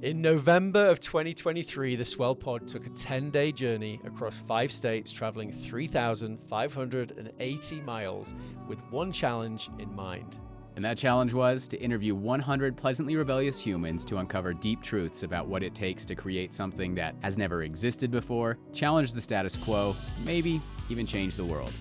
In November of 2023, the Swell Pod took a 10-day journey across 5 states, traveling 3,580 miles with one challenge in mind. And that challenge was to interview 100 pleasantly rebellious humans to uncover deep truths about what it takes to create something that has never existed before, challenge the status quo, maybe even change the world.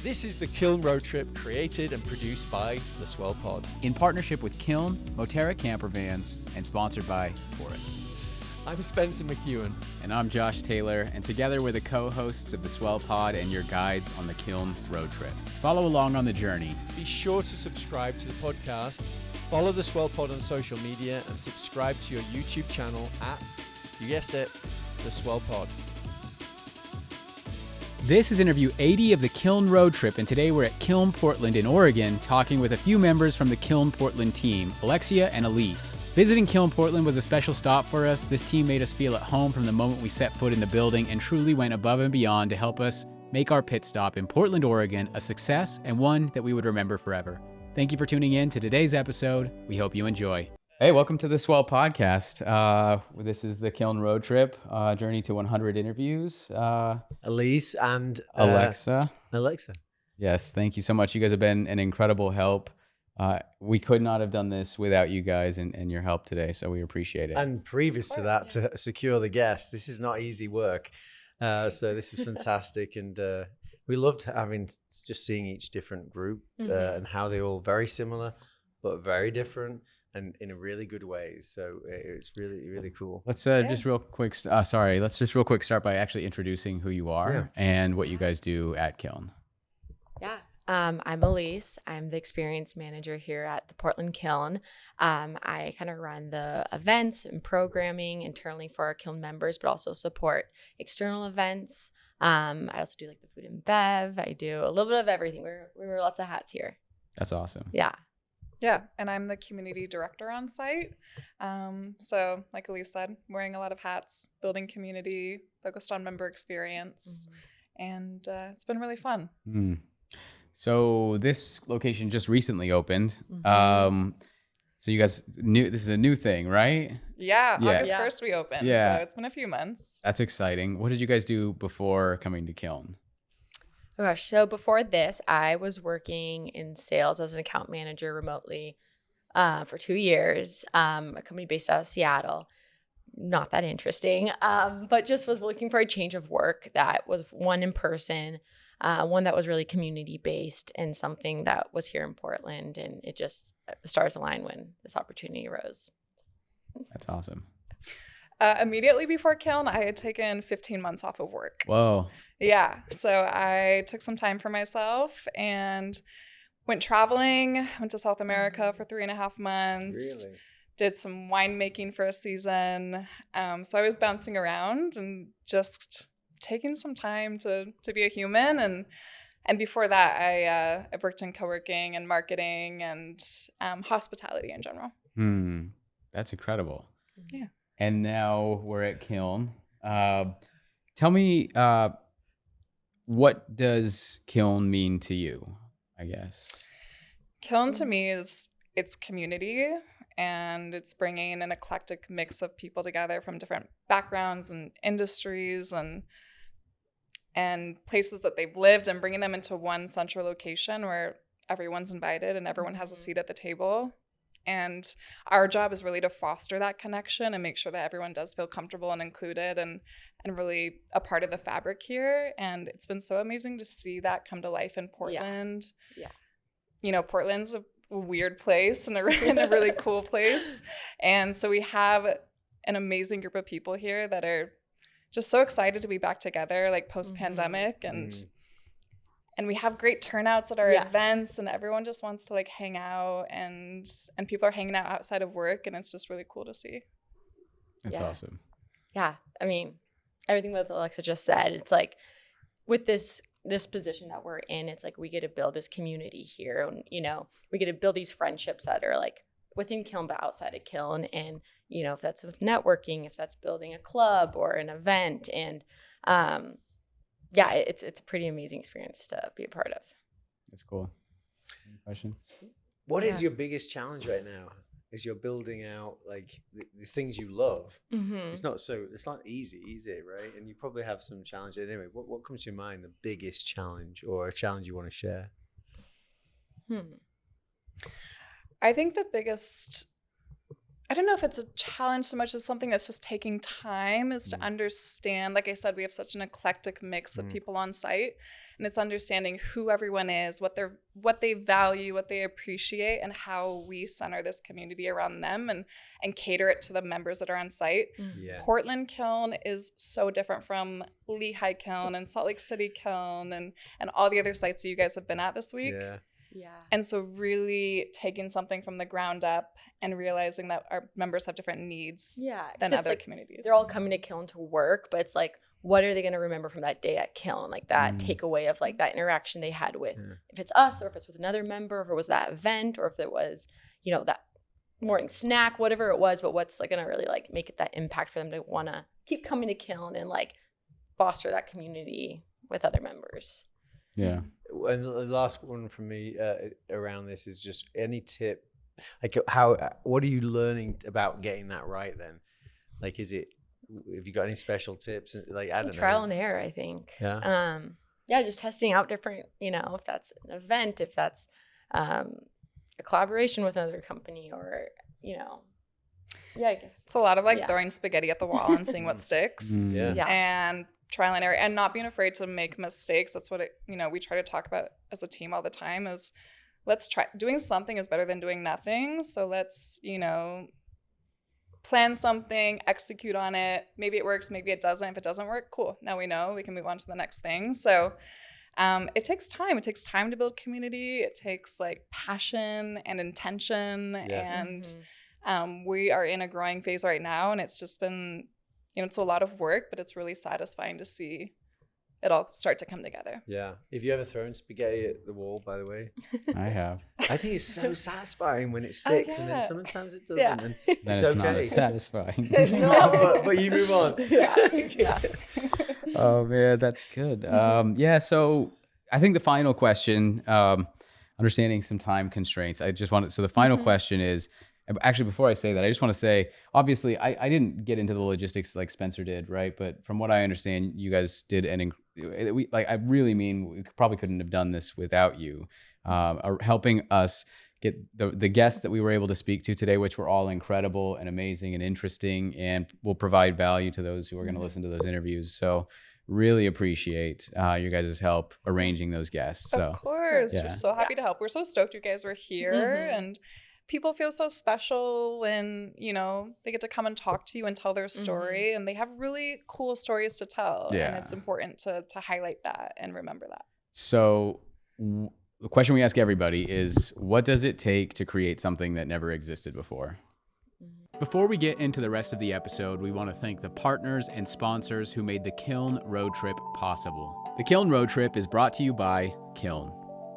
This is the Kiln Road Trip, created and produced by the Swell Pod. In partnership with Kiln, Moterra Camper Vans, and sponsored by Taurus. I'm Spencer McKeown. And I'm Josh Taylor, and together we're the co-hosts of the Swell Pod and your guides on the Kiln Road Trip. Follow along on the journey. Be sure to subscribe to the podcast, follow the Swell Pod on social media, and subscribe to your YouTube channel at, you guessed it, the Swell Pod. This is interview 80 of the Kiln Road Trip, and today we're at Kiln Portland in Oregon, talking with a few members from the Kiln Portland Team, Alexia and Alyse. Visiting Kiln Portland was a special stop for us. This team made us feel at home from the moment we set foot in the building and truly went above and beyond to help us make our pit stop in Portland, Oregon, a success and one that we would remember forever. Thank you for tuning in to today's episode. We hope you enjoy. Hey, welcome to the Swell Podcast. This is the Kiln Road Trip, journey to 100 interviews. Alyse and Alexa. Yes, thank you so much. You guys have been an incredible help. We could not have done this without you guys and your help today, so we appreciate it. And previous to that, to secure the guests, this is not easy work. So this was fantastic, and we loved just seeing each different group and how they're all very similar but very different. And in a really good way. So it's really, really cool. Let's just real quick start by actually introducing who you are and what you guys do at Kiln. Yeah. I'm Alyse. I'm the experience manager here at the Portland Kiln. I kind of run the events and programming internally for our Kiln members, but also support external events. I also do like the food and bev. I do a little bit of everything. We wear lots of hats here. That's awesome. Yeah. Yeah, and I'm the community director on site. So like Alyse said, wearing a lot of hats, building community, focused on member experience, and it's been really fun. So this location just recently opened. So you guys knew this is a new thing, right? Yeah, August 1st we opened, so it's been a few months. That's exciting. What did you guys do before coming to Kiln? Oh gosh, so before this, I was working in sales as an account manager remotely for 2 years, a company based out of Seattle. Not that interesting, but just was looking for a change of work that was one in person, one that was really community based, and something that was here in Portland. And it just, the stars aligned when this opportunity arose. That's awesome. Immediately before Kiln, I had taken 15 months off of work. Whoa. Yeah, so I took some time for myself and went traveling, went to South America for 3.5 months. Really? Did some winemaking for a season. So I was bouncing around and just taking some time to be a human. And before that, I worked in co-working and marketing and hospitality in general. That's incredible. Yeah. And now we're at Kiln. Tell me, what does Kiln mean to you, I guess? Kiln to me is it's community, and it's bringing an eclectic mix of people together from different backgrounds and industries and places that they've lived, and bringing them into one central location where everyone's invited and everyone has a seat at the table. And our job is really to foster that connection and make sure that everyone does feel comfortable and included and really a part of the fabric here. And it's been so amazing to see that come to life in Portland. Yeah. You know, Portland's a weird place and a really cool place. And so we have an amazing group of people here that are just so excited to be back together, like post-pandemic. And we have great turnouts at our events, and everyone just wants to like hang out, and people are hanging out outside of work, and it's just really cool to see. That's awesome. Yeah. I mean, everything that Alexa just said, it's like with this position that we're in, it's like we get to build this community here, and we get to build these friendships that are like within Kiln but outside of Kiln. And if that's with networking, if that's building a club or an event, and it's a pretty amazing experience to be a part of. That's cool. Any questions? What is your biggest challenge right now? as you're building out like the things you love, Mm-hmm. it's not easy, is it? Right? And you probably have some challenges. Anyway, what comes to your mind, the biggest challenge or a challenge you want to share? I think the biggest, I don't know if it's a challenge so much as something that's just taking time, is to understand, like I said, we have such an eclectic mix of people on site, and it's understanding who everyone is, what they value, what they appreciate, and how we center this community around them and cater it to the members that are on site. Yeah. Portland Kiln is so different from Lehigh Kiln and Salt Lake City Kiln and all the other sites that you guys have been at this week. Yeah. Yeah. And so really taking something from the ground up and realizing that our members have different needs than other communities. They're all coming to Kiln to work, but it's like, what are they going to remember from that day at Kiln? Like that takeaway of like that interaction they had with, if it's us or if it's with another member, if it was that event or if it was, you know, that morning snack, whatever it was, but what's like going to really like make it that impact for them to want to keep coming to Kiln and like foster that community with other members. Yeah. And the last one from me around this is just any tip, like what are you learning about getting that right then? Like, have you got any special tips? Like, I don't know. Trial and error, I think. Yeah. Just testing out different, you know, if that's an event, if that's a collaboration with another company or, you know, I guess. It's a lot of like throwing spaghetti at the wall and seeing what sticks. Yeah. And trial and error and not being afraid to make mistakes. That's what we try to talk about as a team all the time is let's try. Doing something is better than doing nothing. So let's, plan something, execute on it. Maybe it works, maybe it doesn't. If it doesn't work, cool. Now we know we can move on to the next thing. So it takes time. It takes time to build community. It takes like passion and intention. Yeah. And we are in a growing phase right now. And it's just been, it's a lot of work, but it's really satisfying to see it all start to come together. Yeah. Have you ever thrown spaghetti at the wall, by the way? I have. I think it's so satisfying when it sticks, and then sometimes it doesn't. Yeah. And That's it's okay. not as satisfying. It's not, but you move on. Yeah. Oh man, that's good. So I think the final question, understanding some time constraints, so the final question is, actually, before I say that, I just want to say, obviously, I didn't get into the logistics like Spencer did, right? But from what I understand, you guys did I really mean, we probably couldn't have done this without you, helping us get the guests that we were able to speak to today, which were all incredible and amazing and interesting, and will provide value to those who are going to listen to those interviews. So really appreciate your guys' help arranging those guests. So, of course, yeah. We're so happy to help. We're so stoked you guys were here, and people feel so special when, they get to come and talk to you and tell their story, and they have really cool stories to tell. Yeah. And it's important to highlight that and remember that. So the question we ask everybody is, what does it take to create something that never existed before? Before we get into the rest of the episode, we want to thank the partners and sponsors who made the Kiln Road Trip possible. The Kiln Road Trip is brought to you by Kiln.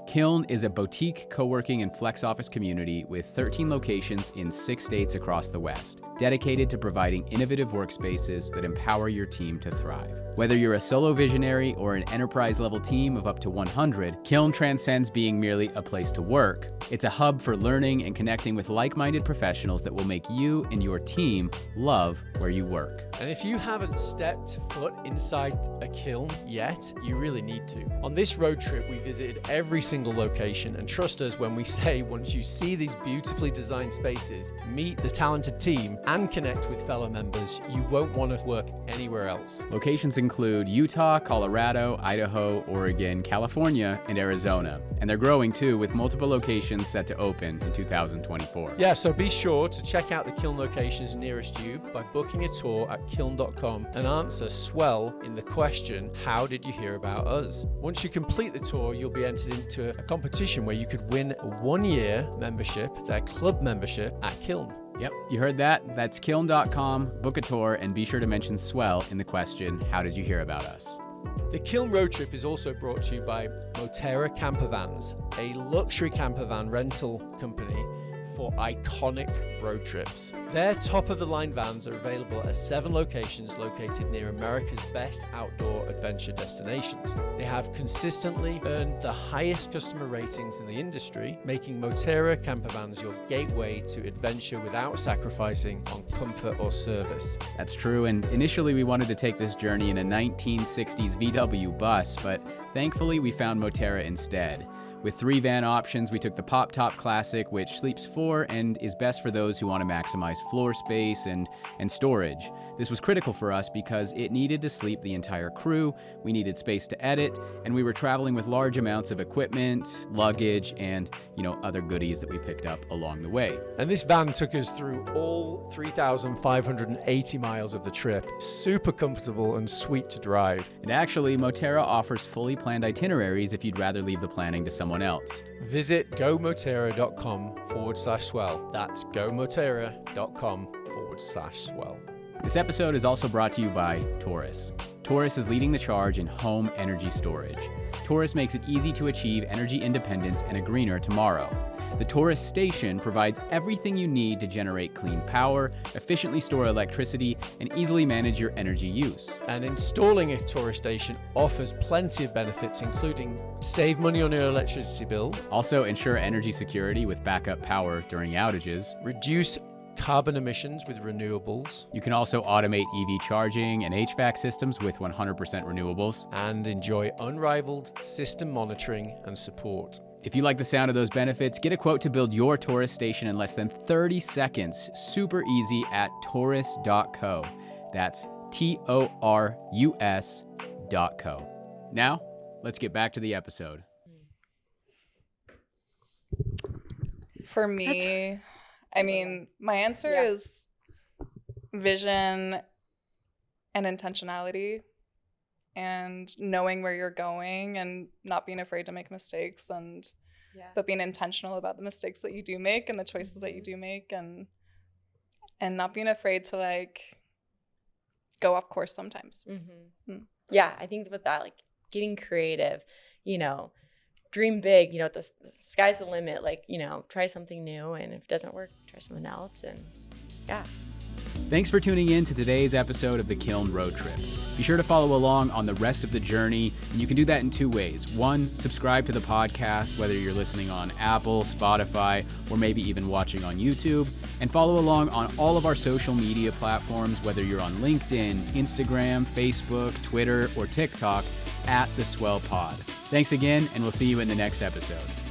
Kiln is a boutique co-working and flex office community with 13 locations in 6 states across the West, dedicated to providing innovative workspaces that empower your team to thrive. Whether you're a solo visionary or an enterprise-level team of up to 100, Kiln transcends being merely a place to work. It's a hub for learning and connecting with like-minded professionals that will make you and your team love where you work. And if you haven't stepped foot inside a kiln yet, you really need to. On this road trip, we visited every single location, and trust us when we say once you see these beautifully designed spaces, meet the talented team, and connect with fellow members, you won't want to work anywhere else. Locations include Utah, Colorado, Idaho, Oregon, California, and Arizona. And they're growing too, with multiple locations set to open in 2024. Yeah, so be sure to check out the kiln locations nearest you by booking a tour at kiln.com and answer Swell in the question, how did you hear about us? Once you complete the tour, you'll be entered into a competition where you could win a 1-year membership, their club membership at Kiln. Yep, you heard that. That's kiln.com, book a tour, and be sure to mention Swell in the question, how did you hear about us? The Kiln Road Trip is also brought to you by Moterra Campervans, a luxury campervan rental company for iconic road trips. Their top-of-the-line vans are available at 7 locations located near America's best outdoor adventure destinations. They have consistently earned the highest customer ratings in the industry, making Moterra campervans your gateway to adventure without sacrificing on comfort or service. That's true, and initially we wanted to take this journey in a 1960s VW bus, but thankfully we found Moterra instead. With 3 van options, we took the Pop Top Classic, which sleeps 4 and is best for those who want to maximize floor space and storage. This was critical for us because it needed to sleep the entire crew, we needed space to edit, and we were traveling with large amounts of equipment, luggage, and, other goodies that we picked up along the way. And this van took us through all 3,580 miles of the trip. Super comfortable and sweet to drive. And actually, Moterra offers fully planned itineraries if you'd rather leave the planning to someone else. Visit gomoterra.com/swell. That's gomoterra.com/swell. This episode is also brought to you by Taurus. Taurus is leading the charge in home energy storage. Taurus makes it easy to achieve energy independence and a greener tomorrow. The Taurus station provides everything you need to generate clean power, efficiently store electricity, and easily manage your energy use. And installing a Taurus station offers plenty of benefits, including save money on your electricity bill, also ensure energy security with backup power during outages, reduce carbon emissions with renewables. You can also automate EV charging and HVAC systems with 100% renewables. And enjoy unrivaled system monitoring and support. If you like the sound of those benefits, get a quote to build your Taurus station in less than 30 seconds. Super easy at taurus.co. That's TORUS.co. Now, let's get back to the episode. For me, my answer is vision and intentionality and knowing where you're going and not being afraid to make mistakes but being intentional about the mistakes that you do make and the choices that you do make and not being afraid to go off course sometimes. Yeah, I think with that, getting creative, dream big, the sky's the limit, try something new, and if it doesn't work, try something else, and yeah. Thanks for tuning in to today's episode of the Kiln Road Trip. Be sure to follow along on the rest of the journey, and you can do that in 2 ways. 1, subscribe to the podcast, whether you're listening on Apple, Spotify, or maybe even watching on YouTube, and follow along on all of our social media platforms, whether you're on LinkedIn, Instagram, Facebook, Twitter, or TikTok, at the Swell Pod. Thanks again, and we'll see you in the next episode.